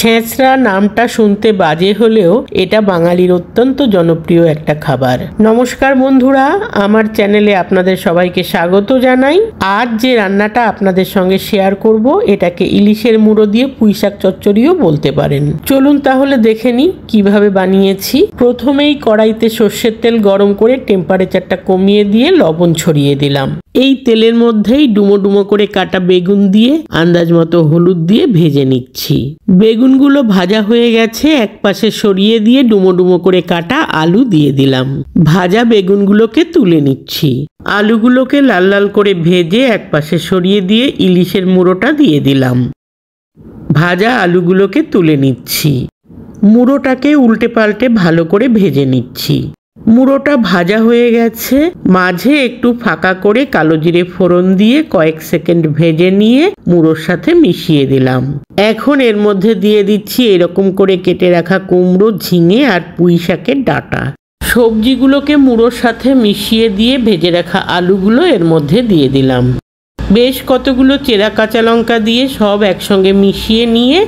ছেঁচড়া নামটা শুনতে বাজে হলেও এটা বাঙালির অত্যন্ত জনপ্রিয় একটা খাবার। নমস্কার বন্ধুরা, আমার চ্যানেলে আপনাদের সবাইকে স্বাগত জানাই। আজ যে রান্নাটা আপনাদের সঙ্গে শেয়ার করব এটাকে ইলিশের মুড়ো দিয়ে পুঁইশাক চচ্চড়িও বলতে পারেন। চলুন তাহলে দেখে নিই কিভাবে বানিয়েছি। প্রথমেই কড়াইতে সর্ষের তেল গরম করে টেম্পারেচারটা কমিয়ে দিয়ে লবণ ছড়িয়ে দিলাম। এই তেলের মধ্যেই ডুমো ডুমো করে কাটা বেগুন দিয়ে আন্দাজ মতো হলুদ দিয়ে ভেজে নিচ্ছি। বেগুনগুলো ভাজা হয়ে গেছে, এক পাশে সরিয়ে দিয়ে ডুমো ডুমো করে কাটা আলু দিয়ে দিলাম। ভাজা বেগুনগুলোকে তুলে নিচ্ছি। আলুগুলোকে লাল লাল করে ভেজে এক পাশে সরিয়ে দিয়ে ইলিশের মুড়োটা দিয়ে দিলাম। ভাজা আলুগুলোকে তুলে নিচ্ছি। মুড়োটাকে উল্টে পাল্টে ভালো করে ভেজে নিচ্ছি। মুড়োটা ভাজা হয়ে গেছে, মাঝে একটু ফাঁকা করে কালো জিরে ফোড়ন দিয়ে কয়েক সেকেন্ড ভেজে নিয়ে মুড়োর সাথে মিশিয়ে দিলাম। এখন এর মধ্যে দিয়ে দিচ্ছি এরকম করে কেটে রাখা কুমড়ো, ঝিঙে আর পুঁই শাকের ডাঁটা। সবজিগুলোকে মুড়োর সাথে মিশিয়ে দিয়ে ভেজে রাখা আলুগুলো এর মধ্যে দিয়ে দিলাম। বেশ কতগুলো চেরা কাঁচা লঙ্কা দিয়ে সব একসঙ্গে মিশিয়ে নিয়ে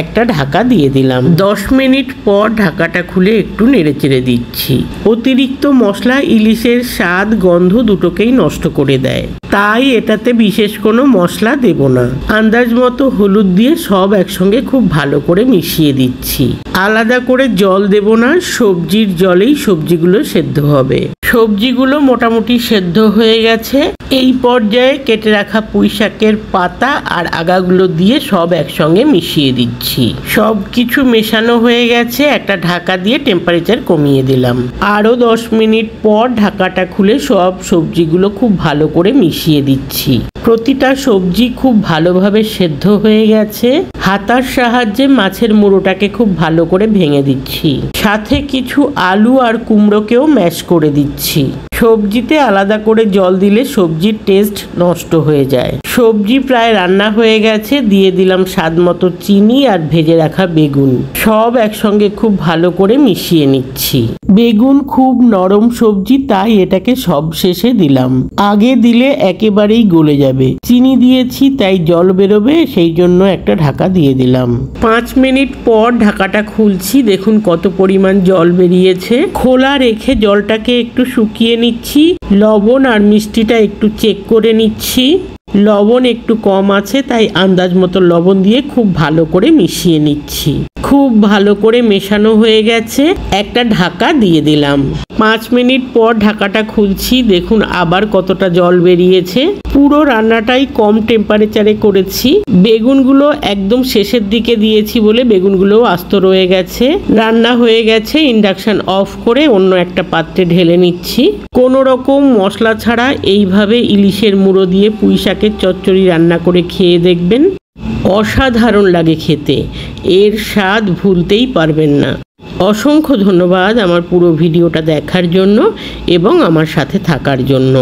একটা ঢাকা দিয়ে দিলাম। 10 মিনিট পর ঢাকাটা খুলে একটু নেড়েচেড়ে দিচ্ছি। অতিরিক্ত মশলা ইলিশের স্বাদ গন্ধ দুটোকেই নষ্ট করে দেয়, তাই এটাতে বিশেষ কোনো মশলা দেব না। আন্দাজ মতো হলুদ দিয়ে সব একসঙ্গে খুব ভালো করে মিশিয়ে দিচ্ছি। আলাদা করে জল দেব না, সবজির জলেই সবজিগুলো সেদ্ধ হবে। সবজিগুলো মোটামুটি সেদ্ধ হয়ে গেছে। এই পর্যায়ে কেটে রাখা পুঁই শাকের পাতা আর আগাগুলো দিয়ে সব একসঙ্গে মিশিয়ে দিচ্ছি। সব কিছু মেশানো হয়ে গেছে, একটা ঢাকা দিয়ে টেম্পারেচার কমিয়ে দিলাম। আরও 10 মিনিট পর ঢাকাটা খুলে সব সবজিগুলো খুব ভালো করে মিশিয়ে দিচ্ছি। প্রতিটা সবজি খুব ভালোভাবে সেদ্ধ হয়ে গেছে। হাতার সাহায্যে মাছের মুড়োটাকে খুব ভালো করে ভেঙে দিচ্ছি। সাথে কিছু আলু আর কুমড়োকেও ম্যাশ করে দিচ্ছি। সবজিতে আলাদা করে জল দিলে সবজির টেস্ট নষ্ট হয়ে যায়। সবজি প্রায় রান্না হয়ে গেছে, দিয়ে দিলাম স্বাদ মতো চিনি আর ভেজে রাখা বেগুন। সব একসঙ্গে খুব ভালো করে মিশিয়ে নিচ্ছি। বেগুন খুব নরম সবজি, তাই এটাকে সব শেষে দিলাম। আগে দিলে একেবারেই গলে যাবে। চিনি দিয়েছি তাই জল বেরোবে, সেই জন্য একটা ঢাকা দিয়ে দিলাম। 5 মিনিট পর ঢাকাটা খুলছি, দেখুন কত পরিমাণ জল বেরিয়েছে। খোলা রেখে জলটাকে একটু শুকিয়ে নিচ্ছি। লবণ আর মিষ্টিটা একটু চেক করে নিচ্ছি। লবণ একটু কম আছে, তাই আন্দাজ মতো লবণ দিয়ে খুব ভালো করে মিশিয়ে নিচ্ছি। খুব ভালো করে মেশানো হয়ে গেছে, একটা ঢাকা দিয়ে দিলাম। 5 মিনিট পর ঢাকাটা খুলছি, দেখুন আবার কতটা জল বেরিয়েছে। পুরো রান্নাটাই কম টেম্পারেচারে করেছি। বেগুনগুলো একদম শেষের দিকে দিয়েছি বলে বেগুনগুলো আস্ত রয়ে গেছে। রান্না হয়ে গেছে, ইন্ডাকশন অফ করে অন্য একটা পাত্রে ঢেলে নিচ্ছি। কোনো রকম মশলা ছাড়া এইভাবে ইলিশের মুড়ো দিয়ে পুঁই শাকের চচ্চড়ি রান্না করে খেয়ে দেখবেন, অসাধারণ লাগে খেতে। এর স্বাদ ভুলতেই পারবেন না। অসংখ্য ধন্যবাদ আমার পুরো ভিডিওটা দেখার জন্য এবং আমার সাথে থাকার জন্য।